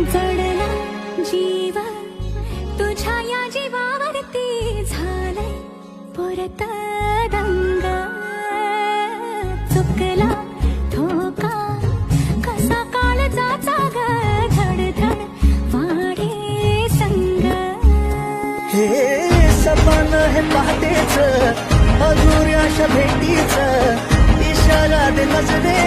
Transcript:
जडला जीव तुझ्या या जीवावरती झालंय परत दंग चुकला धोका कसा काळजाचा ग धडधड वाढे संग हे सपन हे पहाटेच अधुऱ्याशा भेटीच इशारा दे नजरे